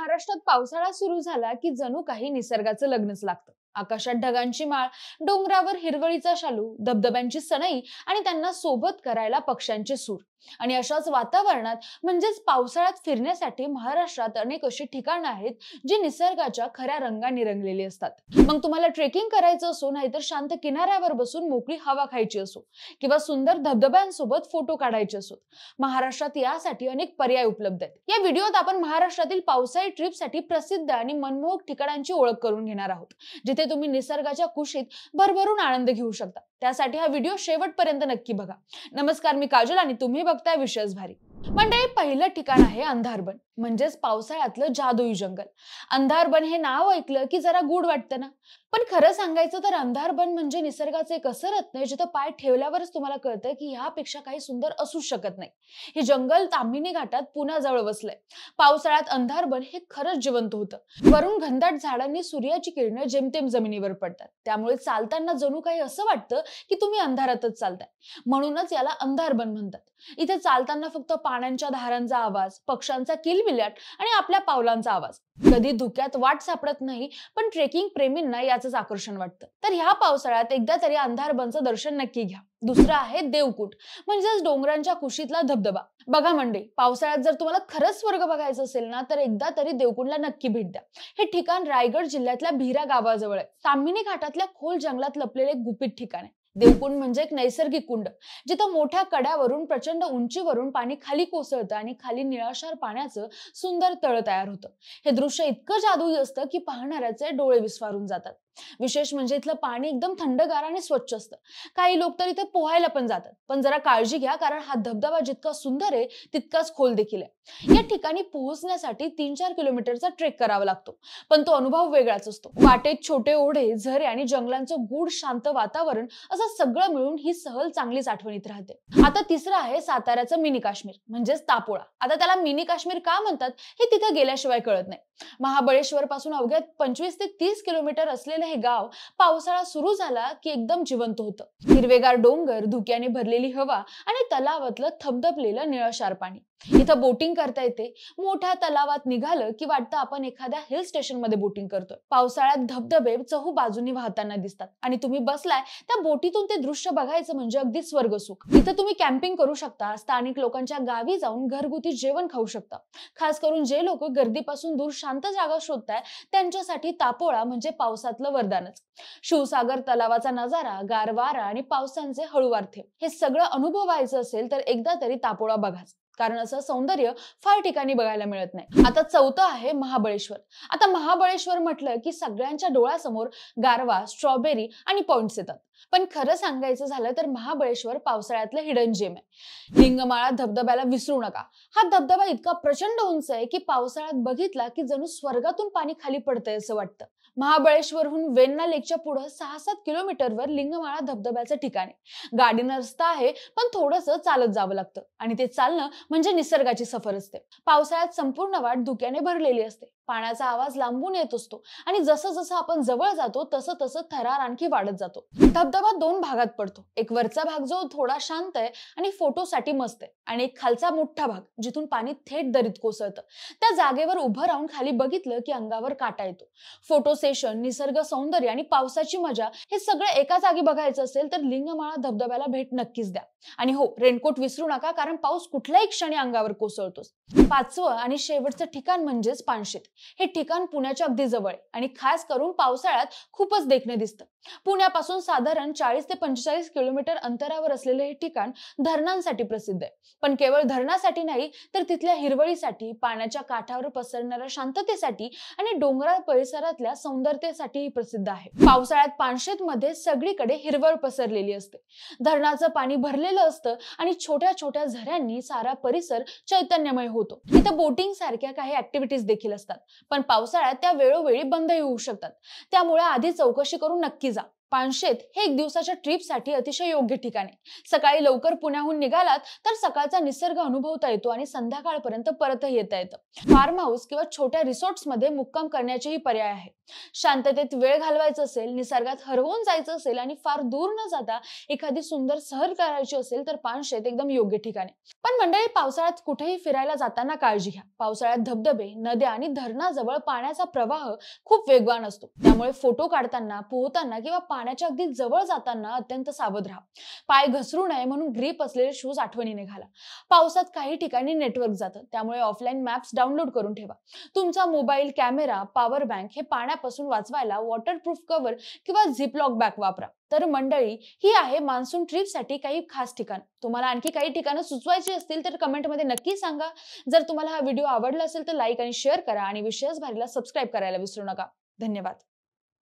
महाराष्ट्रात पावसाळा सुरू झाला की जणू काही निसर्गाचं लग्नच लागतं। आकाशात ढगांची माळ, डोंगरावर हिरवळीचा शालू, धबधब्यांची सनई आणि त्यांना सोबत करायला पक्ष्यांचे सूर। आणि अशाच वातावरणात म्हणजेच पावसाळ्यात फिरण्यासाठी महाराष्ट्रात अनेक अशी ठिकाणं आहेत जी निसर्गाच्या खऱ्या रंगांनी रंगलेली असतात। मग तुम्हाला ट्रेकिंग करायचं असो, नाहीतर शांत किनाऱ्यावर बसून मोकळी हवा खायची असो, किंवा सुंदर धबधब्यांसोबत फोटो काढायचे असो, महाराष्ट्रात यासाठी अनेक पर्याय उपलब्ध आहेत। या व्हिडिओत आपण महाराष्ट्रातील पावसाळी ट्रिपसाठी प्रसिद्ध आणि मनमोहक ठिकाणांची ओळख करून घेणार आहोत, जिथे तुम्ही निसर्गाच्या कुशीत भरभरून आनंद घेऊ शकता। त्यासाठी हा व्हिडिओ शेवटपर्यंत नक्की बघा। नमस्कार, मी काजल आणि तुम्ही बघताय विशेष भारी। म्हणजे पहिलं ठिकाण आहे अंधारबन, म्हणजेच पावसाळ्यातलं जादुई जंगल। अंधारबन हे नाव ऐकलं की जरा गूढ वाटतं ना, पण खरं सांगायचं तर अंधारबन म्हणजे निसर्गाचे एक असं रत्न आहे जिथं पाय ठेवल्यावरच तुम्हाला कळतं की यापेक्षा काही सुंदर असूच शकत नाही। हे जंगल ताम्हिणी घाटात पुण्याजवळ वसलंय। पावसाळ्यात अंधारबन हे खरंच जिवंत होतं। वरून घनदाट झाडांनी सूर्याची किरणं जेमतेम जमिनीवर पडतात, त्यामुळे चालताना जणू काही असं वाटतं की तुम्ही अंधारातच चालताय। म्हणूनच याला अंधारबन म्हणतात। इथे चालताना फक्त पाण्याच्या धारांचा आवाज, पक्ष्यांचा किलबिलाट आणि आपल्या पावलांचा आवाज। कधी धुक्यात वाट सापडत नाही, पण ट्रेकिंग प्रेमींना याचंच आकर्षण वाटतं। तर ह्या पावसाळ्यात एकदा तरी अंधारबनचं दर्शन नक्की घ्या। दुसरं आहे देवकूट, म्हणजेच डोंगरांच्या कुशीतला धबधबा। बघा मंडळी, पावसाळ्यात जर तुम्हाला खरंच स्वर्ग बघायचं असेल ना, तर एकदा तरी देवकुंडला नक्की भेट द्या। हे ठिकाण रायगड जिल्ह्यातल्या भीरा गावाजवळ आहे। ताम्हिणी घाटातल्या खोल जंगलात लपलेले एक गुपित ठिकाण आहे। देवकुंड म्हणजे एक नैसर्गिक कुंड, जिथं मोठ्या कड्यावरून प्रचंड उंचीवरून पाणी खाली कोसळतं आणि खाली निळाशार पाण्याचं सुंदर तळ तयार होतं। हे दृश्य इतकं जादुई असतं की पाहणाऱ्याचे डोळे विस्फारून जातात। विशेष म्हणजे इथलं पाणी एकदम थंडगार आणि स्वच्छ असतं। काही लोक तर इथे पोहायला पण जातात, पण जरा काळजी घ्या, कारण हा धबधबा जितका सुंदर आहे तितकाच खोल देखील आहे। या ठिकाणी पोहोचण्यासाठी 3-4 किलोमीटरचा ट्रेक करावा लागतो, पण तो अनुभव वेगळाच असतो। वाटेत छोटे ओढे, झरे आणि जंगलांचं गूढ शांत वातावरण असं सगळं मिळून ही सहल चांगलीच आठवणीत राहते। आता तिसरं आहे साताऱ्याचं मिनी काश्मीर, म्हणजेच तापोळा। आता त्याला मिनी काश्मीर का म्हणतात हे तिथे गेल्याशिवाय कळत नाही। महाबळेश्वर पासून अवघ्या 25 ते 30 किलोमीटर असलेलं हे गाव पावसाळा सुरू झाला की एकदम जिवंत होतं। हिरवेगार डोंगर, धुक्याने भरलेली हवा आणि तलावातलं थबथबलेलं निळशार पाणी। इथं बोटिंग करता येते। मोठ्या तलावात निघालं की वाटतं आपण एखाद्या हिल स्टेशन मध्ये बोटिंग करतोय। पावसाळ्यात धबधबे चहू बाजूनी वाहताना दिसतात आणि तुम्ही बसलाय त्या बोटीतून ते दृश्य बघायचं म्हणजे अगदी स्वर्ग सुख। इथं तुम्ही कॅम्पिंग करू शकता, स्थानिक लोकांच्या गावी जाऊन घरगुती जेवण खाऊ शकता। खास करून जे लोक गर्दीपासून दूर शांत जागा शोधताय त्यांच्यासाठी तापोळा म्हणजे पावसातलं वरदानच। शिवसागर तलावाचा नजारा, गार वारा आणि पावसांचे हळूवार थेंब, हे सगळं अनुभवायचं असेल तर एकदा तरी तापोळा बघाच, कारण असं सौंदर्य फार ठिकाणी बघायला मिळत नाही। आता चौथं आहे महाबळेश्वर। आता महाबळेश्वर म्हटलं की सगळ्यांच्या डोळ्यासमोर गारवा, स्ट्रॉबेरी आणि पॉइंट्स येतात, पण खरं सांगायचं झालं तर महाबळेश्वर पावसाळ्यातलं हिडन जेम आहे। लिंगमाळा धबधब्याला विसरू नका। हा धबधबा इतका प्रचंड उंच आहे की पावसाळ्यात बघितला की जणू स्वर्गातून पाणी खाली पडतंय असं वाटतं। महाबळेश्वरहून वेण्णा लेकच्या पुढे 6-7 किलोमीटरवर लिंगमाळा धबधब्याचं ठिकाण आहे। गाडीनं रस्ता आहे, पण थोडंसं चालत जावं लागतं आणि ते चालणं म्हणजे निसर्गाची सफर असते। पावसाळ्यात संपूर्ण वाट धुक्याने भरलेली असते। पाण्याचा आवाज लांबून येत असतो आणि जसं जसं आपण जवळ जातो तसं तसं थरार आणखी वाढत जातो। धबधबा 2 भागात पडतो। एक वरचा भाग जो थोडा शांत आहे आणि फोटोसाठी मस्त आहे, आणि एक खालचा मोठा भाग जिथून पाणी थेट दरीत कोसळतं। त्या जागेवर उभं राहून खाली बघितलं की अंगावर काटा येतो। फोटो सेशन, निसर्ग सौंदर्य आणि पावसाची मजा हे सगळं एका जागी बघायचं असेल तर लिंगमाळा धबधब्याला भेट नक्कीच द्या। आणि हो, रेनकोट विसरू नका, कारण पाऊस कुठल्याही क्षणी अंगावर कोसळतोच। 5वं आणि शेवटचं ठिकाण म्हणजेच पानशेत। हे ठिकाण पुण्याच्या अगदी जवळ आहे आणि खास करून पावसाळ्यात खूपच देखणं दिसतं। पुण्यापासून साधारण 40 ते 45 किलोमीटर अंतरावर असलेलं हे ठिकाण धरणांसाठी प्रसिद्ध आहे, पण केवळ धरणासाठी नाही तर तिथल्या हिरवळीसाठी, पाण्याच्या काठावर पसरणाऱ्या शांततेसाठी आणि डोंगराळ परिसरातल्या सौंदर्यासाठीही प्रसिद्ध आहे। पावसाळ्यात पानशेत मध्ये सगळीकडे हिरवळ पसरलेली असते। धरणाचं पाणी भरलेलं असतं आणि छोट्या छोट्या झऱ्यांनी सारा परिसर चैतन्यमय होतो। इथं बोटिंग सारख्या काही ऍक्टिव्हिटीज देखील असतात, पण पावसाळ्यात त्या वेळोवेळी बंदही होऊ शकतात, त्यामुळे आधी चौकशी करून नक्की जा। पानशेत हे एक दिवसाच्या ट्रिपसाठी अतिशय योग्य ठिकाण आहे। सकाळी लवकर पुण्याहून निघालात तर सकाळचा निसर्ग अनुभवता येतो आणि संध्याकाळपर्यंत परतही येता येतं। फार्म हाऊस किंवा छोट्या रिसॉर्ट्स मध्ये मुक्काम करण्याचेही पर्याय आहेत। शांततेत वेळ घालवायचा असेल, निसर्गात हरवून जायचं असेल आणि फार दूर न जाता एखादी सुंदर सहल करायची असेल तर पानशेत एकदम योग्य ठिकाण आहे. पण मंडळी, पावसाळ्यात कुठेही फिरायला जाताना काळजी घ्या. पावसाळ्यात धबधबे, नद्या आणि धरणाजवळ पाण्याचा प्रवाह खूप वेगवान असतो. त्यामुळे फोटो काढताना, पोहताना किंवा पाण्याच्या अगदी जवळ जाताना अत्यंत सावध राहा. पाय घसरू नये म्हणून ग्रीप असलेले शूज आठवणीने घाला. पावसात काही ठिकाणी नेटवर्क जातं, त्यामुळे ऑफलाईन मॅप्स डाउनलोड करून ठेवा. तुमचा मोबाईल, कॅमेरा, पॉवर बँक हे पाण्यापासून वाचवायला वॉटरप्रूफ कव्हर किंवा झिपलॉक बॅग वापरा. तर मंडळी, ही आहे मान्सून ट्रिपसाठी काही खास ठिकाण. तुम्हाला आणखी काही ठिकाणं सुचवायची असतील तर कमेंटमध्ये नक्की सांगा. जर तुम्हाला हा व्हिडिओ आवडला असेल तर लाईक आणि शेअर करा आणि विशेष भारीला सबस्क्राईब करायला विसरू नका. धन्यवाद.